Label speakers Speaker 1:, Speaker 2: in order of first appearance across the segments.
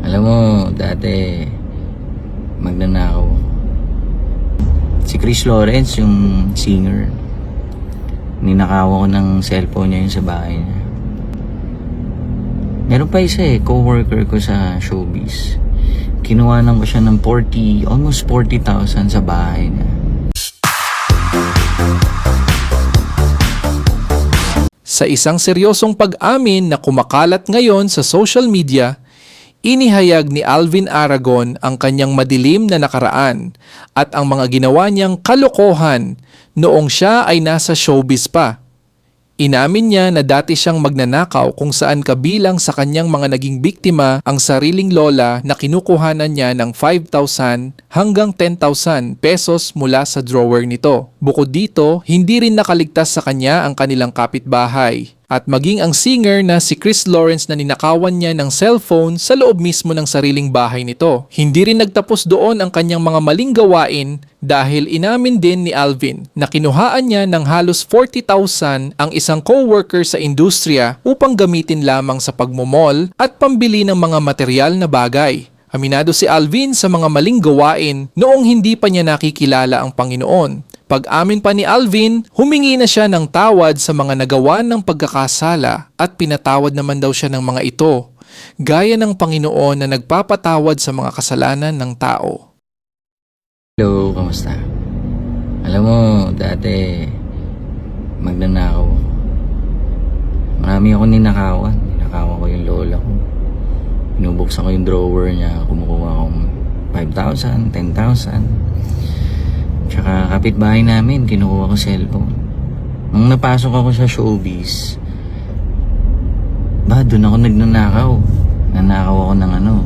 Speaker 1: Alam mo, dati magnanakaw ako. Si Chris Lawrence, yung singer, ninakaw ako ng cellphone niya yun sa bahay niya. Meron pa isa co-worker ko sa showbiz. Kinuhanan ko siya ng almost 40,000 sa bahay niya.
Speaker 2: Sa isang seryosong pag-amin na kumakalat ngayon sa social media, inihayag ni Alvin Aragon ang kanyang madilim na nakaraan at ang mga ginawa niyang kalokohan noong siya ay nasa showbiz pa. Inamin niya na dati siyang magnanakaw kung saan kabilang sa kanyang mga naging biktima ang sariling lola na kinukuhanan niya ng 5,000 hanggang 10,000 pesos mula sa drawer nito. Bukod dito, hindi rin nakaligtas sa kanya ang kanilang kapitbahay at maging ang singer na si Chris Lawrence na ninakawan niya ng cellphone sa loob mismo ng sariling bahay nito. Hindi rin nagtapos doon ang kanyang mga maling gawain dahil inamin din ni Alvin na kinuhaan niya ng halos 40,000 ang isang co-worker sa industriya upang gamitin lamang sa pagmomol at pambili ng mga material na bagay. Aminado si Alvin sa mga maling gawain noong hindi pa niya nakikilala ang Panginoon. Pag-amin pa ni Alvin, humingi na siya ng tawad sa mga nagawa ng pagkakasala at pinatawad naman daw siya ng mga ito, gaya ng Panginoon na nagpapatawad sa mga kasalanan ng tao.
Speaker 1: Hello, kamusta? Alam mo, dati magnanakaw ako. Marami ako ninakawan. Ninakawan ko yung lola ko. Binubuksan ko yung drawer niya. Kumukuha akong 5,000, 10,000. Tsaka kapitbahay namin, kinukuha ko cellphone. Nung napasok ako sa showbiz, doon ako nagnanakaw. Nanakaw ako ng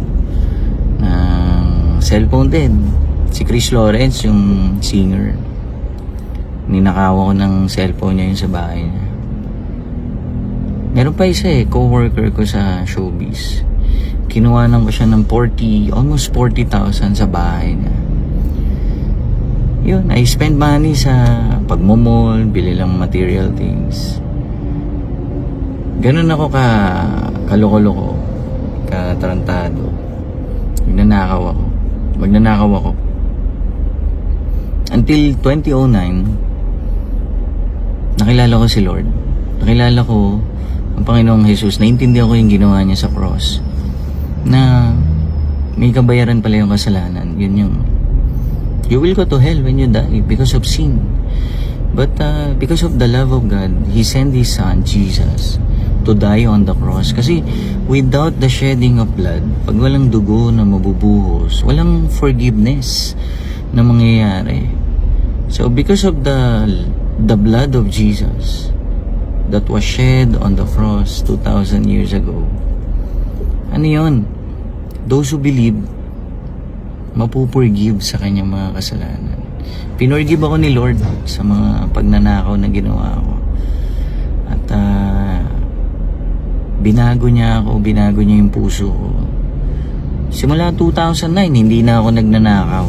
Speaker 1: cellphone din. Si Chris Lawrence, yung singer, ninakaw ako ng cellphone niya yun sa bahay niya. Meron pa isa co-worker ko sa showbiz. Kinuhanan ko siya ng almost 40,000 sa bahay niya. Yun, I spend money sa pagmomol, bili lang material things. Ganun ako kaloko-loko, katarantado. Magnanakaw ako. Until 2009, nakilala ko si Lord. Nakilala ko ang Panginoong Jesus. Naintindihan ko yung ginawa niya sa cross. Na may kabayaran pala yung kasalanan. Yun yung you will go to hell when you die because of sin. But because of the love of God, He sent His Son, Jesus, to die on the cross. Kasi without the shedding of blood, pag walang dugo na mabubuhos, walang forgiveness na mangyayari. So because of the blood of Jesus that was shed on the cross 2,000 years ago, ano yun? Those who believe, mapupurgive sa kanyang mga kasalanan. Pinurgive ako ni Lord sa mga pagnanakaw na ginawa ko. At binago niya yung puso ko. Simula 2009, hindi na ako nagnanakaw.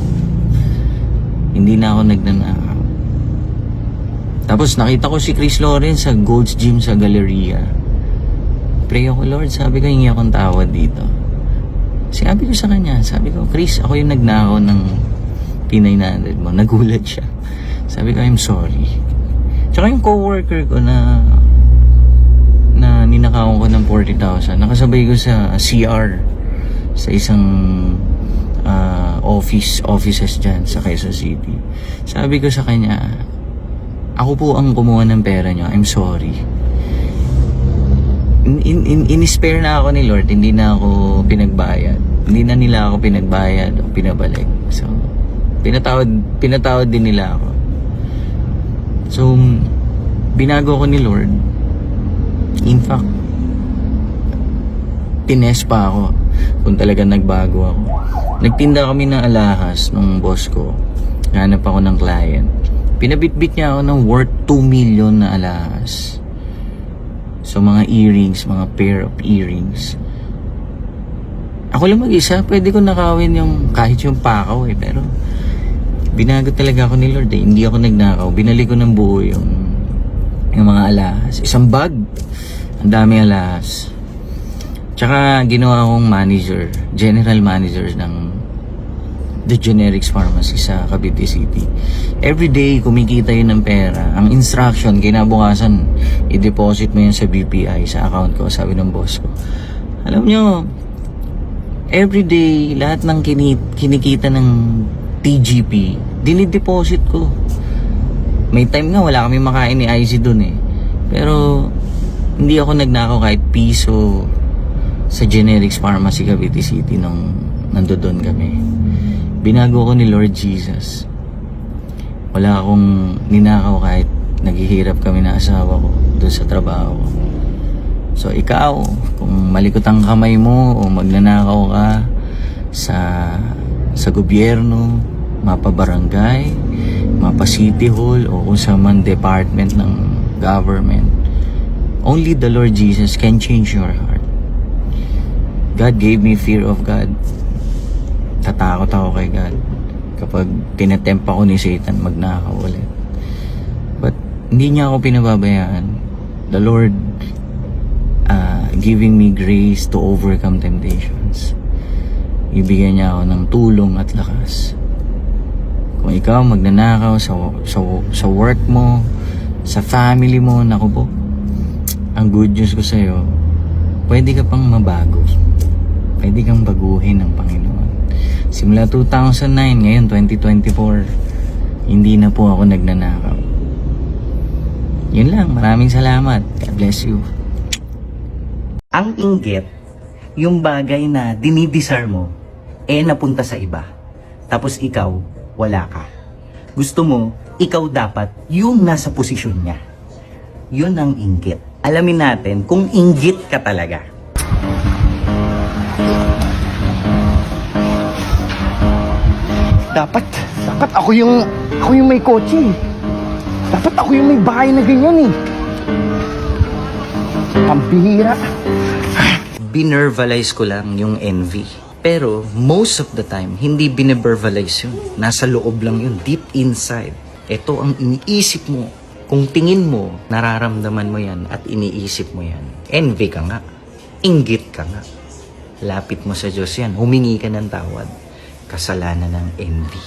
Speaker 1: Tapos nakita ko si Chris Lawrence sa Gold's Gym sa Galleria. Pray ako, Lord, sabi ko, hingi akong tawad dito. Sabi ko sa kanya, Chris, ako yung nagnakaw ng P900 mo. Nagulat siya. Sabi ko, I'm sorry. Tsaka yung co-worker ko na ninakawan ko ng 40,000, nakasabay ko sa CR sa isang offices dyan sa Quezon City. Sabi ko sa kanya, ako po ang kumuha ng pera nyo. I'm sorry. In-spare na ako ni Lord, hindi na ako pinagbayad. Hindi na nila ako pinagbayad o pinabalik. So, pinatawad din nila ako. So, binago ko ni Lord. In fact, tines pa ako kung talagang nagbago ako. Nagtinda kami ng alahas nung boss ko. Hanap ako ng client. Pinabitbit niya ako ng worth 2 million na alahas. So mga earrings, mga pair of earrings. Ako lang mag-isa, pwede ko nakawin kahit yung pakaw pero binago talaga ako ni Lord Hindi ako nagnakaw. Binalik ko ng buo yung mga alahas. Isang bag, ang dami alahas. Tsaka ginawa akong manager, general manager ng The Generics Pharmacy sa Cavite City. Every day, kumikita yun ng pera. Ang instruction, kinabukasan, i-deposit mo yun sa BPI, sa account ko, sabi ng boss ko. Alam nyo, every day, lahat ng kinikita ng TGP, dinideposit ko. May time nga, wala kami makain ni IC dun eh. Pero, hindi ako nagnakaw kahit piso sa Generics Pharmacy Cavite City nung nandoon kami. Binago ko ni Lord Jesus. Wala akong ninakaw kahit naghihirap kami na asawa ko doon sa trabaho ko. So ikaw, kung malikot ang kamay mo o magnanakaw ka sa gobyerno, mapa-barangay, mapa-city hall o kung sa man department ng government, only the Lord Jesus can change your heart. God gave me fear of God. Tatakot ako kay God kapag tinatempt ako ni Satan magnakaw ulit. But hindi niya ako pinababayaan. The Lord giving me grace to overcome temptations. Ibigyan niya ako ng tulong at lakas. Kung ikaw magnanakaw sa work mo, sa family mo, naku po, ang good news ko sa'yo, pwede ka pang mabago. Pwede kang baguhin ng Panginoon. Simula 2009, ngayon 2024, hindi na po ako nagnanakaw. Yun lang, maraming salamat. God bless you.
Speaker 3: Ang inggit, yung bagay na dinidesire mo, napunta sa iba. Tapos ikaw, wala ka. Gusto mo, ikaw dapat yung nasa posisyon niya. Yun ang inggit. Alamin natin kung inggit ka talaga.
Speaker 4: Dapat ako yung may kotse eh. Dapat ako yung may bahay na ganyan eh. Pambihira.
Speaker 3: Binervalize ko lang yung envy. Pero most of the time, hindi bineverbalize yun. Nasa loob lang yun, deep inside. Ito ang iniisip mo. Kung tingin mo, nararamdaman mo yan at iniisip mo yan. Envy ka nga. Inggit ka nga. Lapit mo sa Diyos yan. Humingi ka ng tawad. Kasalanan ng envy.